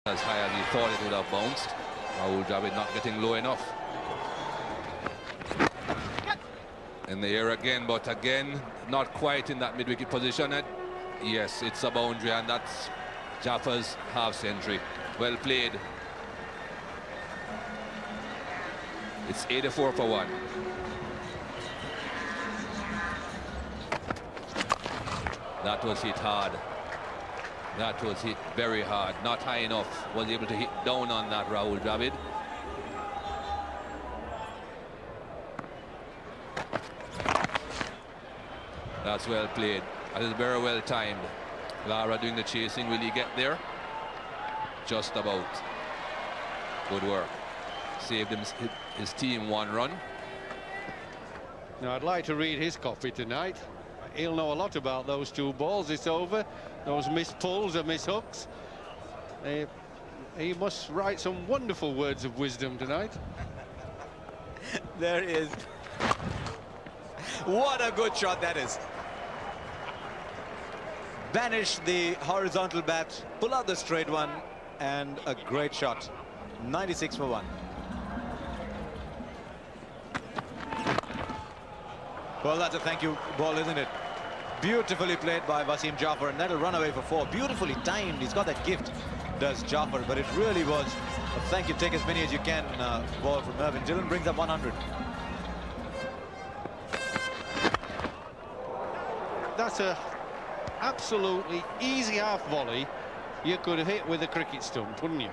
As high as he thought it would have bounced. Rahul Dravid not getting low enough. In the air again, but again, not quite in that mid-wicket position. And yes, it's a boundary, and that's Jaffer's half-century. Well played. It's 84 for 1. That was hit hard. That was hit very hard. Not high enough. Was able to hit down on that, Rahul Dravid. That's well played. That is very well timed. Lara doing the chasing. Will he get there? Just about. Good work. Saved his team 1 run. Now, I'd like to read his copy tonight. He'll know a lot about those 2 balls. It's over. Those missed pulls and missed hooks. He must write some wonderful words of wisdom tonight. There is. What a good shot that is. Banish the horizontal bat, pull out the straight one, and a great shot. 96 for 1. Well, that's a thank you ball, isn't it? Beautifully played by Wasim Jaffer, and that'll run away for 4. Beautifully timed. He's got that gift, does Jaffer, but it really was a thank you, take as many as you can ball from Mervyn. Dillon brings up 100. That's a absolutely easy half volley you could have hit with a cricket stump, wouldn't you?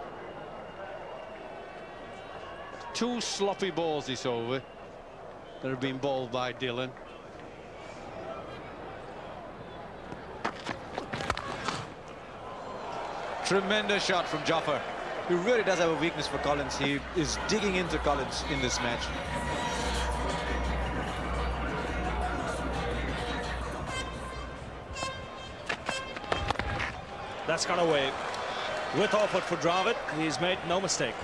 2 sloppy balls this over that have been bowled by Dillon. Tremendous shot from Jaffer. He really does have a weakness for Collins. He is digging into Collins in this match. That's gone away. With Orford for Dravid, he's made no mistake.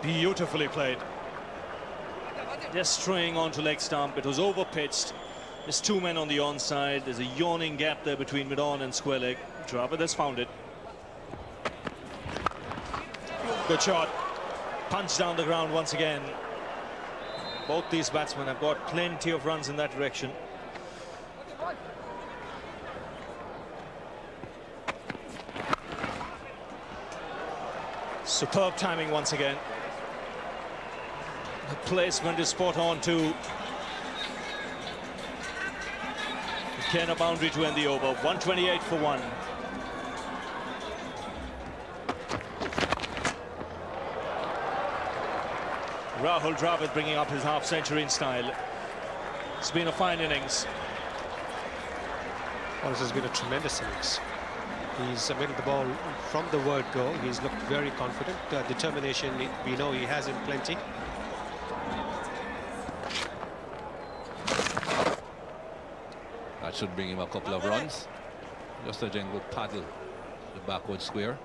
Beautifully played. Just straying onto leg stump. It was over pitched. There's 2 men on the onside. There's a yawning gap there between mid-on and square leg. Dravid has found it. Good shot. Punch down the ground once again. Both these batsmen have got plenty of runs in that direction. Superb timing once again. The placement is spot on too. Again, a boundary to end the over. 128 for 1. Rahul Dravid bringing up his half-century in style. It's been a fine innings. Well, this has been a tremendous innings. He's made the ball from the word go. He's looked very confident. Determination, we know he has in plenty. That should bring him a couple of runs. Just a gentle paddle the backward square.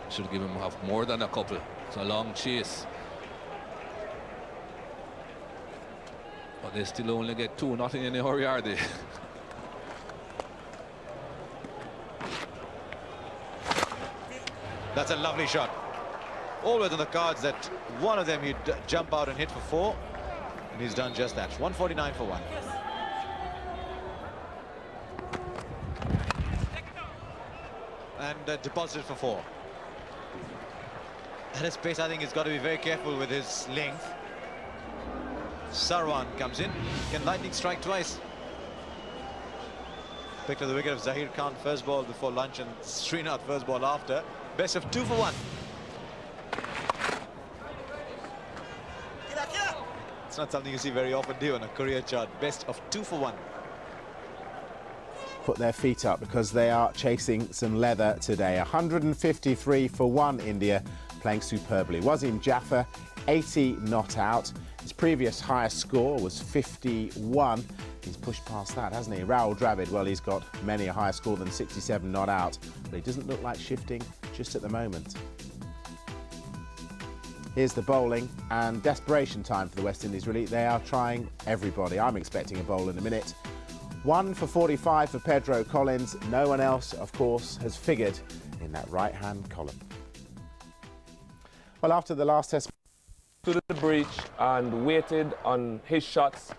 Should give him more than a couple. It's a long chase. But they still only get 2. Not in any hurry, are they? That's a lovely shot. Always on the cards that one of them he'd jump out and hit for 4. And he's done just that. 149 for 1. And deposited for 4. At his pace, I think he's got to be very careful with his length. Sarwan comes in. Can lightning strike twice? Picked to the wicket of Zahir Khan first ball before lunch and Srinath first ball after. Best of 2 for 1. It's not something you see very often do on a career chart. Best of 2 for 1. Put their feet up because they are chasing some leather today. 153 for 1 India, playing superbly. Wasim Jaffer, 80 not out. His previous highest score was 51. He's pushed past that, hasn't he? Rahul Dravid, well, he's got many a higher score than 67 not out, but he doesn't look like shifting just at the moment. Here's the bowling, and desperation time for the West Indies, really. They are trying everybody. I'm expecting a bowl in a minute. 1 for 45 for Pedro Collins. No one else, of course, has figured in that right-hand column. Well, after the last test... to the breach and waited on his shots,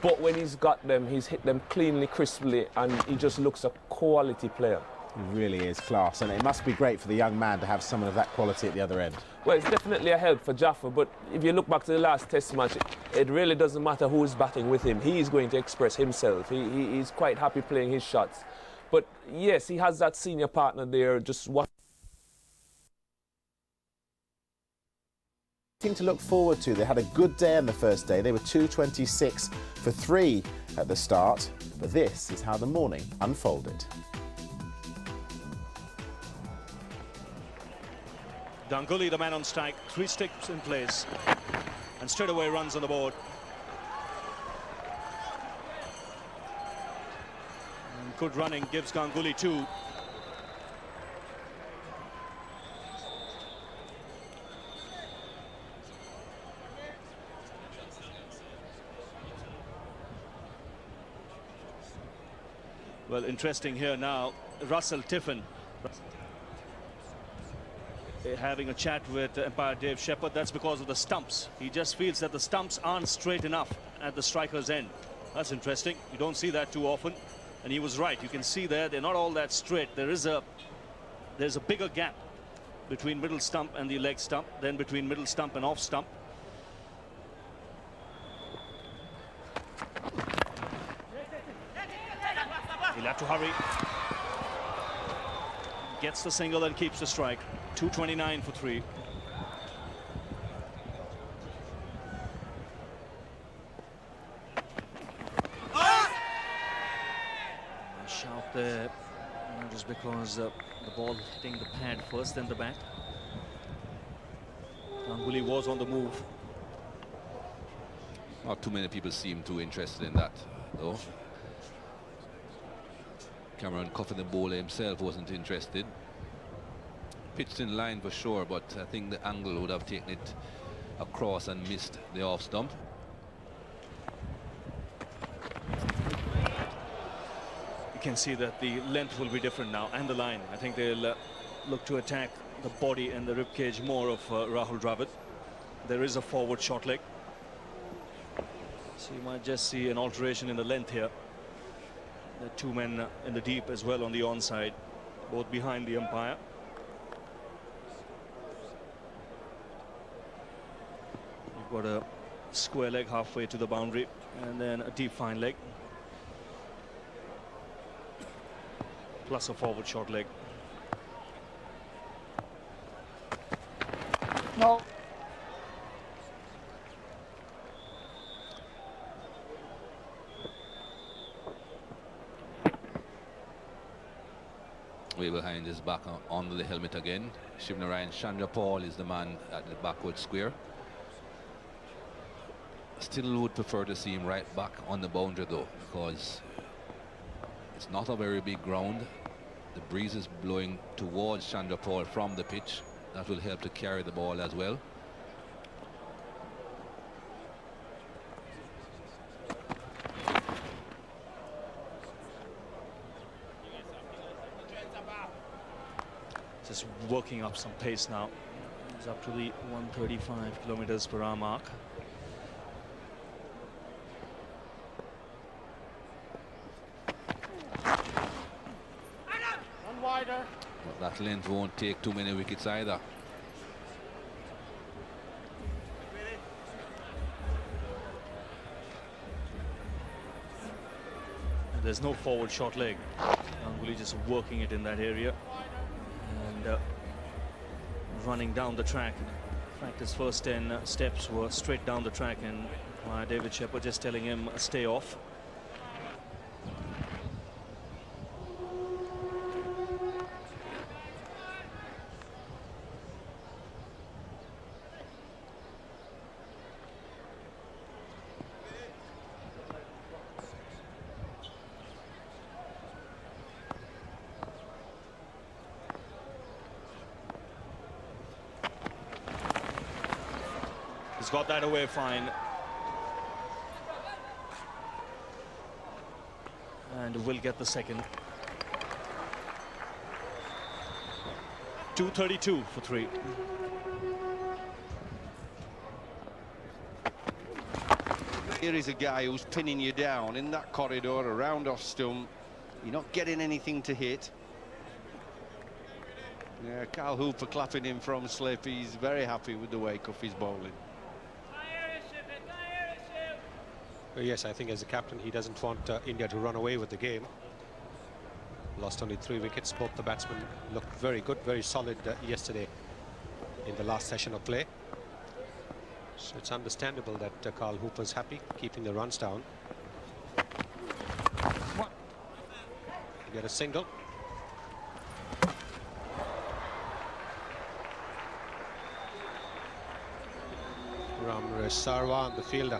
but when he's got them, he's hit them cleanly, crisply, and he just looks a quality player. He really is class, and it must be great for the young man to have someone of that quality at the other end. Well, it's definitely a help for Jaffa, but if you look back to the last test match, it really doesn't matter who is batting with him. He's going to express himself. He's quite happy playing his shots. But yes, he has that senior partner there, just what. To look forward to. They had a good day on the first day. They were 226 for 3 at the start, but this is how the morning unfolded. Ganguly, the man on strike, 3 sticks in place, and straight away runs on the board. And good running gives Ganguly 2. Well, interesting here now, Russell Tiffin having a chat with umpire Dave Shepherd. That's because of the stumps. He just feels that the stumps aren't straight enough at the striker's end. That's interesting. You don't see that too often. And he was right. You can see there, they're not all that straight. There's a bigger gap between middle stump and the leg stump, then between middle stump and off stump. He'll have to hurry. Gets the single and keeps the strike. 229 for 3. Shout there, just because the ball hitting the pad first, then the bat. Ganguly was on the move. Not too many people seem too interested in that, though. Cameron Coffin, the bowler himself, wasn't interested. Pitched in line for sure, but I think the angle would have taken it across and missed the off stump. You can see that the length will be different now, and the line. I think they'll look to attack the body and the rib cage more of Rahul Dravid. There is a forward short leg, so you might just see an alteration in the length here. The 2 men in the deep as well on the onside, both behind the umpire. You've got a square leg halfway to the boundary, and then a deep fine leg, plus a forward short leg. No. Way behind his back under the helmet again. Shivnarayan Chandrapal is the man at the backward square. Still would prefer to see him right back on the boundary though, because it's not a very big ground. The breeze is blowing towards Chandrapal from the pitch. That will help to carry the ball as well. Just working up some pace now. He's up to the 135 kilometers per hour mark. One wider. But that length won't take too many wickets either. There's no forward short leg. Ganguly just working it in that area and running down the track. In fact, his first 10 steps were straight down the track, and David Shepherd just telling him stay off. got that away fine. And will get the second. 232 for 3. Here is a guy who's pinning you down in that corridor around off stump. You're not getting anything to hit. Yeah, Carl Hooper clapping him from slip. He's very happy with the way Cuffy's bowling. Well, yes, I think as a captain he doesn't want India to run away with the game. Lost only 3 wickets. Both the batsmen looked very good, very solid yesterday in the last session of play. So it's understandable that Carl Hooper's happy keeping the runs down. Get a single. Ramresh Sarwan, the fielder.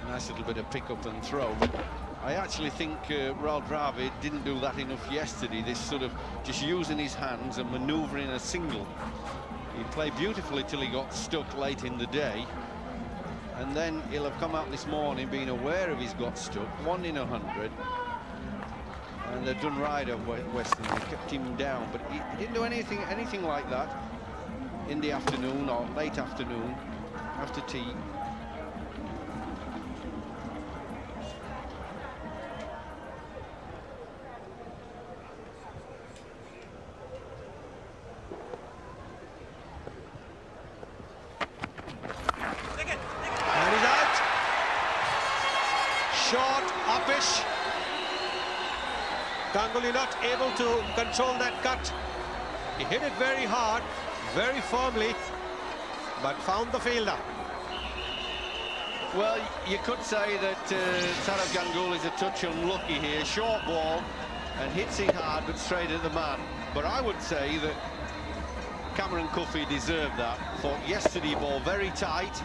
Nice little bit of pick up and throw, but I actually think Rahul Dravid didn't do that enough yesterday. This sort of just using his hands and manoeuvring a single. He played beautifully till he got stuck late in the day, and then he'll have come out this morning being aware of he's got stuck. 1 in 100, and they've done right of Western. They kept him down, but he didn't do anything like that in the afternoon or late afternoon after tea. Short, uppish. Ganguly not able to control that cut. He hit it very hard, very firmly, but found the fielder. Well, you could say that Saurav Ganguly is a touch unlucky here. Short ball and hits it hard, but straight at the man. But I would say that Cameron Cuffy deserved that. Thought yesterday ball very tight,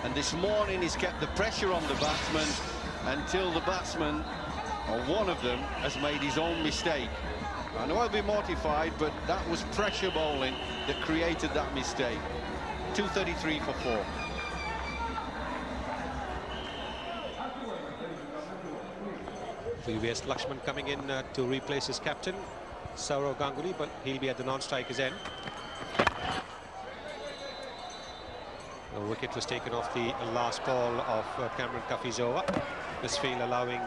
and this morning he's kept the pressure on the batsman until the batsman, or one of them, has made his own mistake. I know I'll be mortified, but that was pressure bowling that created that mistake. 233 for 4. VVS Lakshman coming in to replace his captain, Saurav Ganguly, but he'll be at the non-striker's end. The wicket was taken off the last ball of Cameron Cuffy's over. This field allowing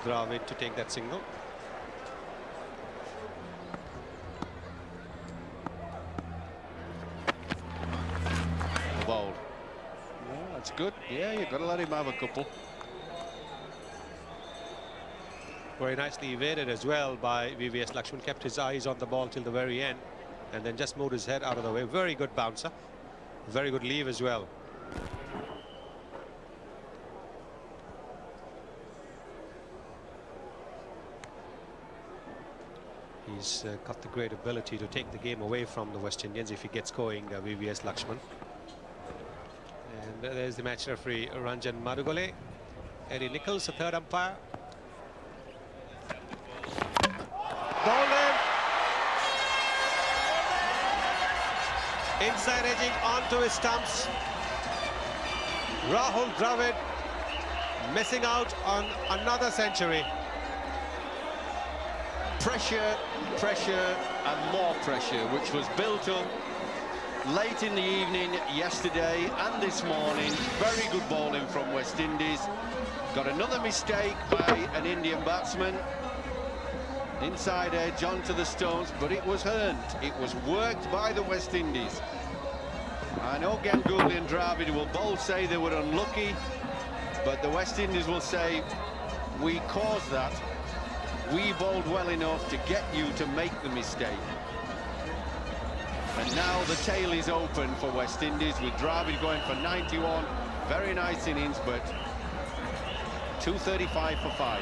Dravid to take that single. Bowled. Yeah, that's good. Yeah, you've got to let him have a couple. Very nicely evaded as well by VVS Lakshman. Kept his eyes on the ball till the very end and then just moved his head out of the way. Very good bouncer. Very good leave as well. He's got the great ability to take the game away from the West Indians if he gets going, VVS Lakshman. And there's the match referee, Ranjan Madugale. Eddie Nichols, the third umpire. Bowled in. Inside edging onto his stumps. Rahul Dravid missing out on another century. Pressure, pressure and more pressure, which was built up late in the evening yesterday and this morning. Very good bowling from West Indies. Got another mistake by an Indian batsman. Inside edge onto the stones, but it was earned. It was worked by the West Indies. I know Ganguly and Dravid will both say they were unlucky, but the West Indies will say, we caused that. We bowled well enough to get you to make the mistake. And now the tail is open for West Indies with Dravid going for 91. Very nice innings, but 235 for 5.